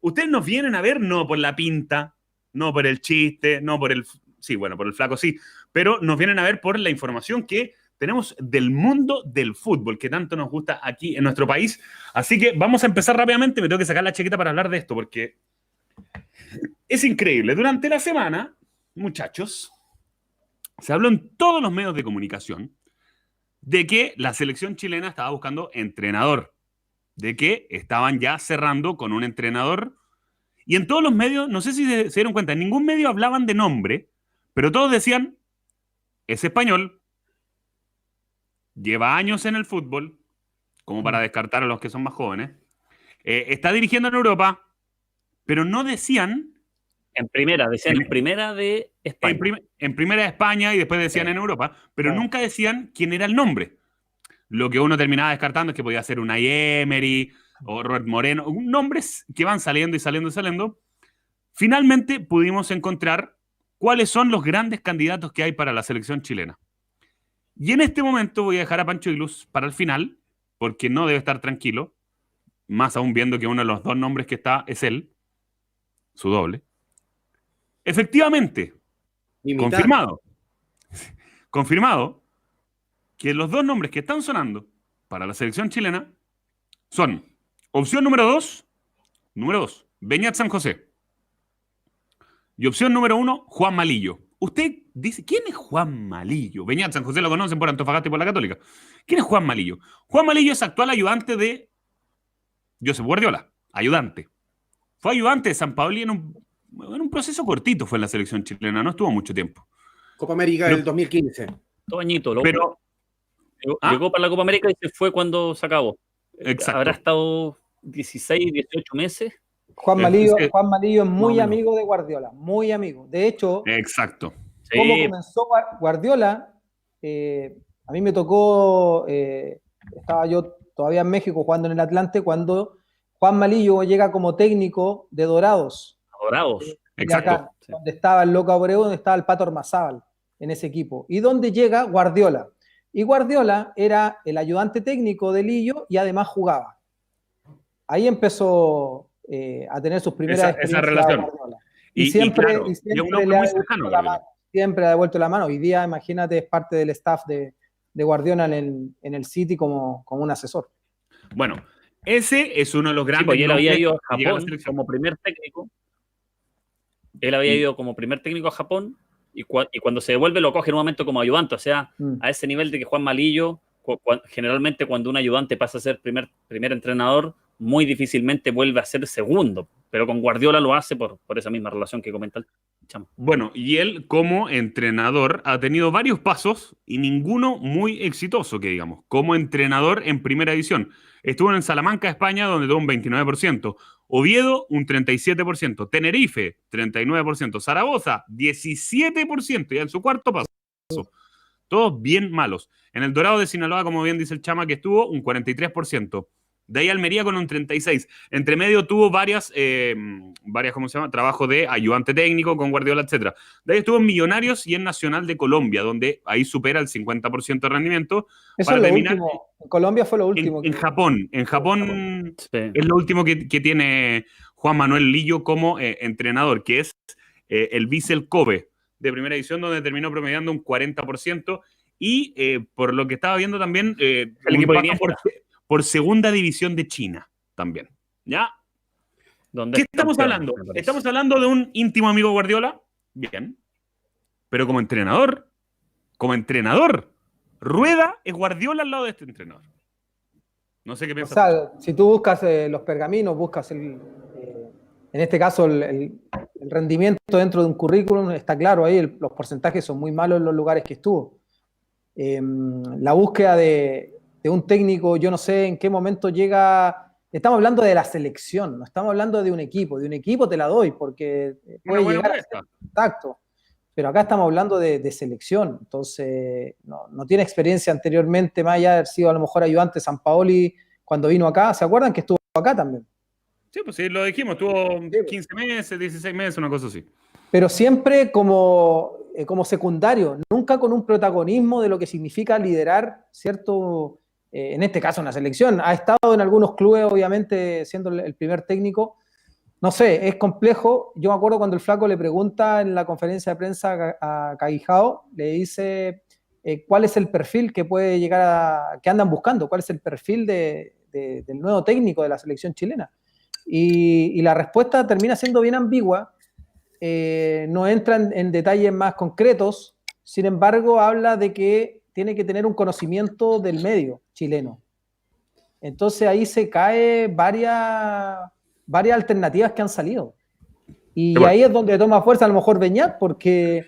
ustedes nos vienen a ver no por la pinta, no por el chiste, no por el... Sí, bueno, por el flaco sí, pero nos vienen a ver por la información que tenemos del mundo del fútbol, que tanto nos gusta aquí en nuestro país. Así que vamos a empezar rápidamente. Me tengo que sacar la chaqueta para hablar de esto, porque es increíble. Durante la semana, muchachos, se habló en todos los medios de comunicación de que la selección chilena estaba buscando entrenador, de que estaban ya cerrando con un entrenador. Y en todos los medios, no sé si se dieron cuenta, en ningún medio hablaban de nombre, pero todos decían, es español, lleva años en el fútbol, como para descartar a los que son más jóvenes, está dirigiendo en Europa, pero no decían... Decían en primera de España. En primera de España y después decían en Europa, pero nunca decían quién era el nombre. Lo que uno terminaba descartando es que podía ser Unai Emery o Robert Moreno, nombres que van saliendo y saliendo y saliendo. Finalmente pudimos encontrar cuáles son los grandes candidatos que hay para la selección chilena. Y en este momento voy a dejar a Pancho Iglús para el final, porque no debe estar tranquilo, más aún viendo que uno de los dos nombres que está es él, su doble. Efectivamente, confirmado que los dos nombres que están sonando para la selección chilena son opción número 2, Beñat San José. Y opción número 1, Juan Malillo. Usted dice, ¿quién es Juan Malillo? Beñat San José lo conocen por Antofagasta y por la Católica. ¿Quién es Juan Malillo? Juan Malillo es actual ayudante de Josep Guardiola, ayudante. Fue ayudante de Sampaoli en un proceso cortito, fue en la selección chilena, no estuvo mucho tiempo. Copa América del 2015. Todo añito, loco. Pero llegó para la Copa América y se fue cuando se acabó. Exacto. Habrá estado 16, 18 meses. Juan Malillo es muy amigo de Guardiola, muy amigo. De hecho, exacto. Cómo comenzó Guardiola, a mí me tocó, estaba yo todavía en México jugando en el Atlante cuando Juan Malillo llega como técnico de Dorados. Exacto. Acá, donde estaba el Loco Abreu, donde estaba el Pato Ormazábal en ese equipo. Y donde llega Guardiola. Y Guardiola era el ayudante técnico de Lillo y además jugaba. Ahí empezó a tener sus primeras esa relación. Y siempre le ha devuelto la mano. Hoy día, imagínate, es parte del staff de Guardiola en el City como un asesor. Bueno, ese es uno de los grandes. Pues él había ido a Japón como primer técnico. Él había ido como primer técnico a Japón y cuando se devuelve lo coge en un momento como ayudante. O sea, a ese nivel de que Juan Malillo, generalmente cuando un ayudante pasa a ser primer entrenador, muy difícilmente vuelve a ser segundo, pero con Guardiola lo hace por esa misma relación que comenta el chamo. Bueno, y él como entrenador ha tenido varios pasos y ninguno muy exitoso, que digamos, como entrenador en primera división. Estuvo en Salamanca, España, donde tuvo un 29%, Oviedo un 37%, Tenerife 39%, Zaragoza 17%, ya en su cuarto paso. Todos bien malos. En el Dorado de Sinaloa, como bien dice el chama, que estuvo un 43%. De ahí Almería con un 36%. Entre medio tuvo varias, ¿cómo se llama? Trabajo de ayudante técnico con Guardiola, etc. De ahí estuvo en Millonarios y en Nacional de Colombia, donde ahí supera el 50% de rendimiento. Eso es lo último. En Colombia fue lo último. En Japón sí. Es lo último que tiene Juan Manuel Lillo como entrenador, que es el Vissel Kobe de primera división, donde terminó promediando un 40%. Y por lo que estaba viendo también, el equipo de por segunda división de China también. ¿Ya? ¿Qué estamos hablando? ¿Estamos hablando de un íntimo amigo Guardiola? Bien. Pero como entrenador, Rueda es Guardiola al lado de este entrenador. No sé qué piensas. O sea, si tú buscas los pergaminos, buscas en este caso el rendimiento dentro de un currículum, está claro ahí, los porcentajes son muy malos en los lugares que estuvo. La búsqueda de un técnico, yo no sé en qué momento llega. Estamos hablando de la selección, no estamos hablando de un equipo. De un equipo te la doy, porque puede llegar a ser contacto. Pero acá estamos hablando de selección. Entonces, no tiene experiencia anteriormente, más allá de haber sido a lo mejor ayudante de Sampaoli cuando vino acá. ¿Se acuerdan que estuvo acá también? Sí, pues sí, lo dijimos, estuvo 15 meses, 16 meses, una cosa así. Pero siempre como secundario, nunca con un protagonismo de lo que significa liderar, ¿cierto? En este caso, una selección. Ha estado en algunos clubes, obviamente, siendo el primer técnico, No sé, es complejo. Yo me acuerdo cuando el Flaco le pregunta en la conferencia de prensa a Caguijao, le dice cuál es el perfil que puede llegar que andan buscando, cuál es el perfil del nuevo técnico de la selección chilena. Y la respuesta termina siendo bien ambigua, no entra en detalles más concretos, sin embargo habla de que tiene que tener un conocimiento del medio chileno. Entonces ahí se cae varias alternativas que han salido. Y ahí es donde toma fuerza a lo mejor Beñat, porque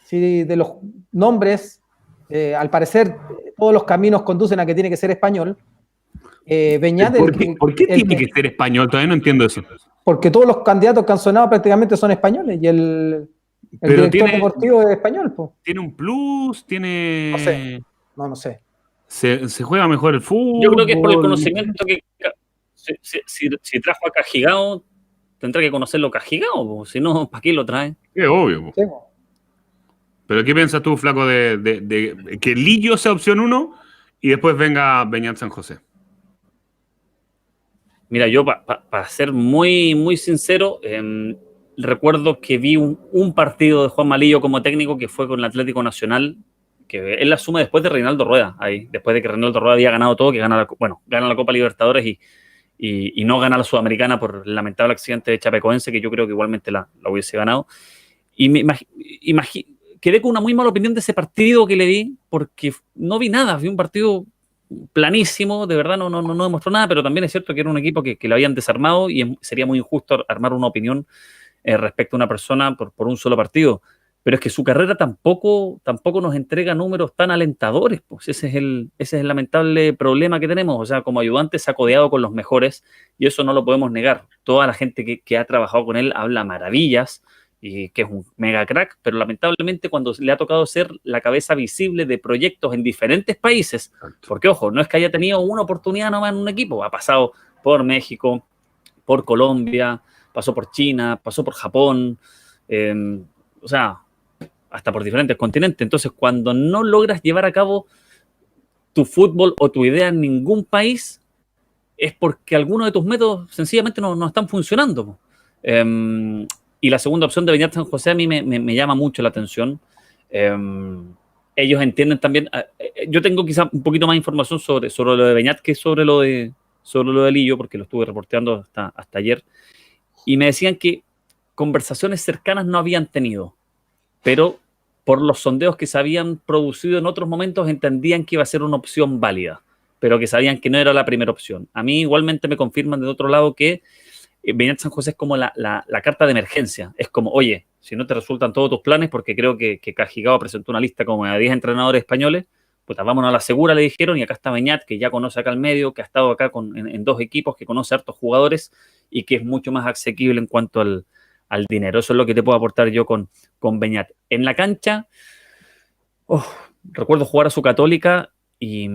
si de los nombres, al parecer todos los caminos conducen a que tiene que ser español, Beñat... ¿Por qué tiene que ser español? Todavía no entiendo eso. Porque todos los candidatos que han sonado prácticamente son españoles y el director deportivo es español. Po. ¿Tiene un plus? ¿Tiene...? No sé. No sé. ¿Se juega mejor el fútbol? Yo creo que es por el conocimiento que... Si trajo a Cajigao, tendrá que conocerlo Cajigao, si no, ¿para qué lo trae? Es obvio. Sí, pero ¿qué piensas tú, Flaco, de que Lillo sea opción 1 y después venga Beñat San José? Mira, yo para ser muy, muy sincero, recuerdo que vi un partido de Juan Malillo como técnico que fue con el Atlético Nacional, que él la asume después de Reinaldo Rueda, ahí, después de que Reinaldo Rueda había ganado todo, que gana la Copa Libertadores y no gana la Sudamericana por el lamentable accidente de Chapecoense, que yo creo que igualmente la hubiese ganado. Y quedé con una muy mala opinión de ese partido que le vi, porque no vi nada, vi un partido planísimo, de verdad no demostró nada, pero también es cierto que era un equipo que lo habían desarmado y sería muy injusto armar una opinión respecto a una persona por un solo partido. Pero es que su carrera tampoco nos entrega números tan alentadores, pues ese es el lamentable problema que tenemos. O sea, como ayudante se ha codeado con los mejores y eso no lo podemos negar. Toda la gente que ha trabajado con él habla maravillas y que es un mega crack, pero lamentablemente cuando le ha tocado ser la cabeza visible de proyectos en diferentes países, porque ojo, no es que haya tenido una oportunidad nomás en un equipo, ha pasado por México, por Colombia, pasó por China, pasó por Japón, o sea, hasta por diferentes continentes. Entonces, cuando no logras llevar a cabo tu fútbol o tu idea en ningún país, es porque algunos de tus métodos sencillamente no están funcionando. Y la segunda opción de Beñat San José a mí me llama mucho la atención. Ellos entienden también... yo tengo quizá un poquito más información sobre lo de Beñat que sobre lo de Lillo, porque lo estuve reporteando hasta ayer. Y me decían que conversaciones cercanas no habían tenido, pero por los sondeos que se habían producido en otros momentos entendían que iba a ser una opción válida, pero que sabían que no era la primera opción. A mí igualmente me confirman de otro lado que Beñat San José es como la carta de emergencia. Es como, oye, si no te resultan todos tus planes, porque creo que Cajigao presentó una lista como de 10 entrenadores españoles, pues vámonos a la segura, le dijeron, y acá está Beñat, que ya conoce acá el medio, que ha estado acá en dos equipos, que conoce a hartos jugadores y que es mucho más asequible en cuanto al dinero. Eso es lo que te puedo aportar yo con Beñat. En la cancha, recuerdo jugar a su Católica y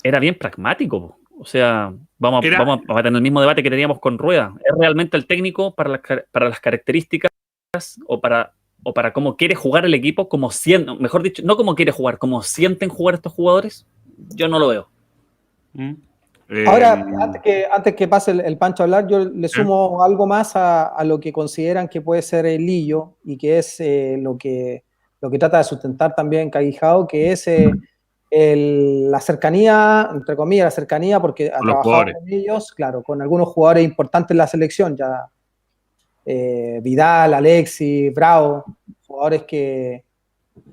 era bien pragmático. O sea, vamos a tener el mismo debate que teníamos con Rueda. ¿Es realmente el técnico para las características o para cómo quiere jugar el equipo, mejor dicho, no cómo quiere jugar, cómo sienten jugar estos jugadores? Yo no lo veo. Ahora, antes que pase el Pancho a hablar, yo le sumo algo más a lo que consideran que puede ser el Lillo y que es lo que trata de sustentar también Caguijao, que es la cercanía, entre comillas, la cercanía, porque ha trabajado con ellos, claro, con algunos jugadores importantes en la selección, ya Vidal, Alexis, Bravo, jugadores que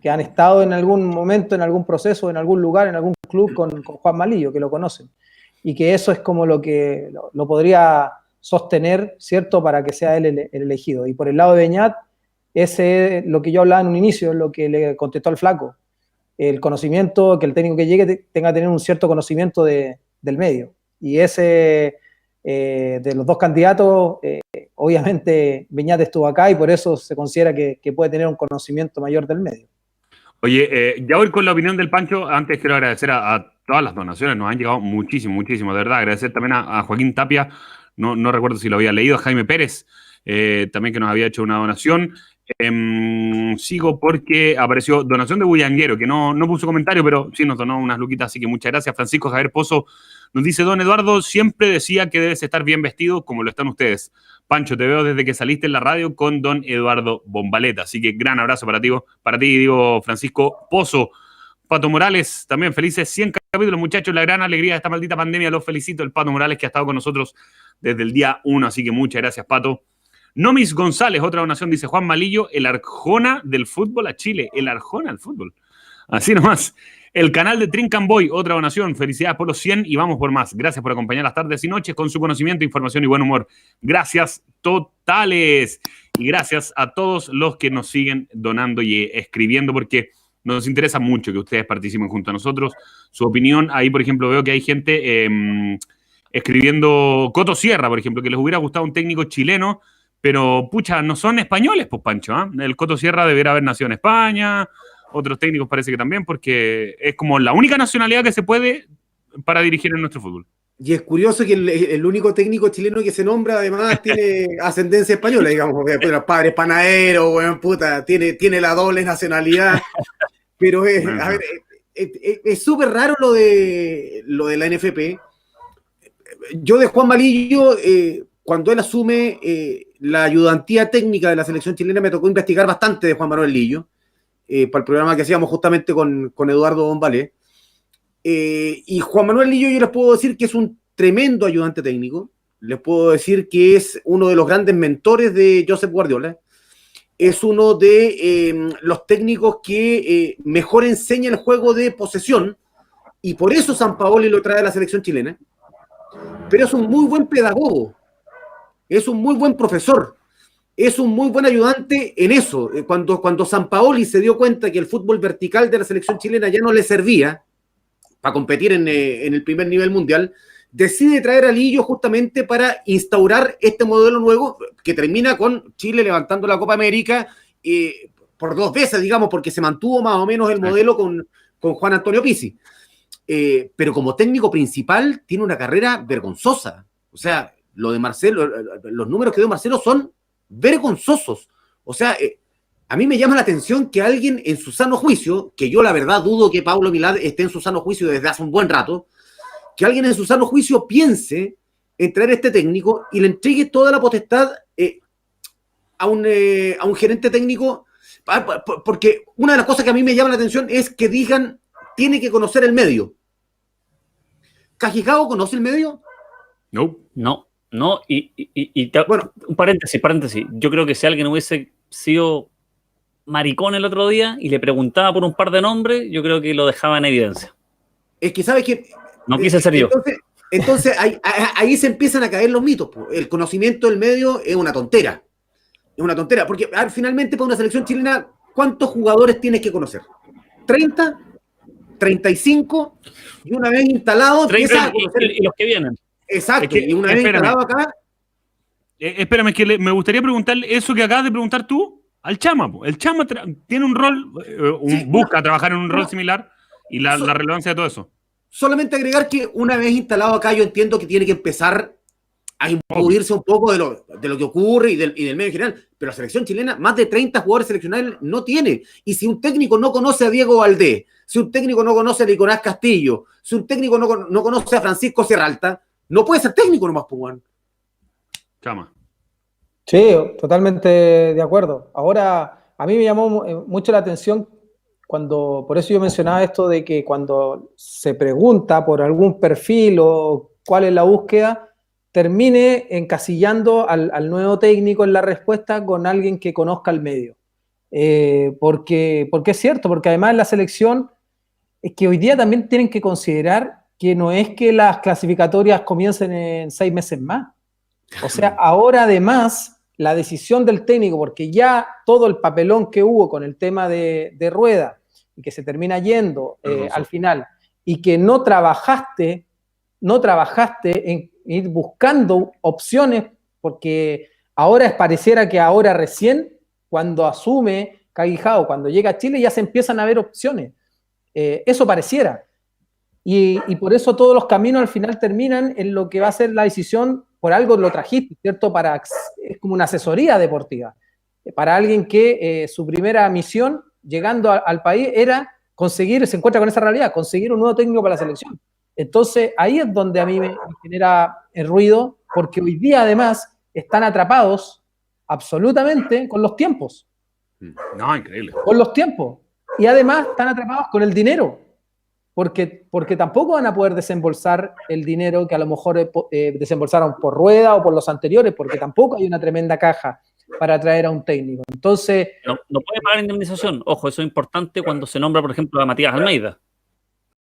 han estado en algún momento, en algún proceso, en algún lugar, en algún club con Juan Malillo, que lo conocen. Y que eso es como lo que lo podría sostener, ¿cierto?, para que sea él el elegido. Y por el lado de Beñat, ese es lo que yo hablaba en un inicio, lo que le contestó al Flaco. El conocimiento, que el técnico que llegue tenga que tener un cierto conocimiento del medio. Y ese, de los dos candidatos, obviamente Beñat estuvo acá y por eso se considera que puede tener un conocimiento mayor del medio. Oye, ya voy con la opinión del Pancho. Antes quiero agradecer a todas las donaciones, nos han llegado muchísimo, de verdad. Agradecer también a Joaquín Tapia, no recuerdo si lo había leído, a Jaime Pérez, también que nos había hecho una donación. Sigo porque apareció donación de Bullanguero, que no puso comentario, pero sí nos donó unas luquitas, así que muchas gracias. Francisco Javier Pozo nos dice: don Eduardo, siempre decía que debes estar bien vestido como lo están ustedes. Pancho, te veo desde que saliste en la radio con don Eduardo Bombaleta, así que gran abrazo para ti, digo, Francisco Pozo. Pato Morales, también felices 100 capítulos, muchachos, la gran alegría de esta maldita pandemia, los felicito. El Pato Morales que ha estado con nosotros desde el día 1, así que muchas gracias, Pato. Nomis González, otra donación, dice Juan Malillo, el Arjona del fútbol a Chile. El Arjona del fútbol. Así nomás. El canal de Trincanboy, otra donación. Felicidades por los 100 y vamos por más. Gracias por acompañar las tardes y noches con su conocimiento, información y buen humor. Gracias totales. Y gracias a todos los que nos siguen donando y escribiendo, porque nos interesa mucho que ustedes participen junto a nosotros. Su opinión, ahí por ejemplo veo que hay gente escribiendo Coto Sierra, por ejemplo, que les hubiera gustado un técnico chileno. Pero, pucha, no son españoles, pues, Pancho, ¿eh? El Coto Sierra debería haber nacido en España, otros técnicos parece que también, porque es como la única nacionalidad que se puede para dirigir en nuestro fútbol. Y es curioso que el único técnico chileno que se nombra, además, tiene ascendencia española, digamos, porque los padres panaderos, bueno, puta, tiene la doble nacionalidad. Pero a ver, es súper raro lo de la NFP. Yo de Juan Malillo, cuando él asume la ayudantía técnica de la selección chilena, me tocó investigar bastante de Juan Manuel Lillo, para el programa que hacíamos justamente con Eduardo Bombalé. Y Juan Manuel Lillo, yo les puedo decir que es un tremendo ayudante técnico, les puedo decir que es uno de los grandes mentores de Josep Guardiola, es uno de los técnicos que mejor enseña el juego de posesión, y por eso Sampaoli lo trae a la selección chilena, pero es un muy buen pedagogo, es un muy buen profesor, es un muy buen ayudante en eso. Cuando Sampaoli se dio cuenta que el fútbol vertical de la selección chilena ya no le servía para competir en el primer nivel mundial, decide traer a Lillo justamente para instaurar este modelo nuevo que termina con Chile levantando la Copa América por 2 veces, digamos, porque se mantuvo más o menos el modelo con Juan Antonio Pizzi. Pero como técnico principal tiene una carrera vergonzosa. O sea, lo de Marcelo, los números que dio Marcelo son vergonzosos. O sea, a mí me llama la atención que alguien en su sano juicio, que yo la verdad dudo que Paulo Milad esté en su sano juicio desde hace un buen rato, que alguien en su sano juicio piense en traer este técnico y le entregue toda la potestad a un gerente técnico, porque una de las cosas que a mí me llama la atención es que digan, tiene que conocer el medio. ¿Cajicao conoce el medio? No, bueno, un paréntesis. Yo creo que si alguien hubiese sido maricón el otro día y le preguntaba por un par de nombres, yo creo que lo dejaba en evidencia. Es que, ¿sabes qué? No quise ser yo. Entonces ahí se empiezan a caer los mitos. El conocimiento del medio es una tontera. Es una tontera, porque finalmente para una selección chilena, ¿cuántos jugadores tienes que conocer? ¿30? ¿35? Y una vez instalado, empiezas a conocer. Y los que vienen. Exacto, y una vez instalado acá. Espérame, que me gustaría preguntarle eso que acabas de preguntar tú al Chama. El Chama tiene un rol, busca trabajar en un rol similar y la relevancia de todo eso. Solamente agregar que una vez instalado acá, yo entiendo que tiene que empezar a imbuirse un poco de lo que ocurre y del medio en general. Pero la selección chilena, más de 30 jugadores seleccionables no tiene. Y si un técnico no conoce a Diego Valdés, si un técnico no conoce a Nicolás Castillo, si un técnico no conoce a Francisco Serralta, no puede ser técnico nomás, Puguán. Chama. Sí, totalmente de acuerdo. Ahora, a mí me llamó mucho la atención por eso yo mencionaba esto de que cuando se pregunta por algún perfil o cuál es la búsqueda, termine encasillando al nuevo técnico en la respuesta con alguien que conozca el medio. Porque es cierto, porque además en la selección es que hoy día también tienen que considerar que no es que las clasificatorias comiencen en 6 meses más. O sea, ahora además la decisión del técnico, porque ya todo el papelón que hubo con el tema de Rueda y que se termina yendo al final y que no trabajaste en ir buscando opciones, porque ahora pareciera que ahora recién cuando asume Cagijao, cuando llega a Chile ya se empiezan a ver opciones. Eso pareciera. Y por eso todos los caminos al final terminan en lo que va a ser la decisión, por algo lo trajiste, ¿cierto? Es como una asesoría deportiva. para alguien que su primera misión llegando al país era conseguir, se encuentra con esa realidad, conseguir un nuevo técnico para la selección. Entonces, ahí es donde a mí me genera el ruido, porque hoy día además están atrapados absolutamente con los tiempos. No, increíble. Con los tiempos. Y además están atrapados con el dinero, porque tampoco van a poder desembolsar el dinero que a lo mejor desembolsaron por Rueda o por los anteriores, porque tampoco hay una tremenda caja para traer a un técnico. Entonces... No puede pagar indemnización. Ojo, eso es importante cuando se nombra, por ejemplo, a Matías Almeida.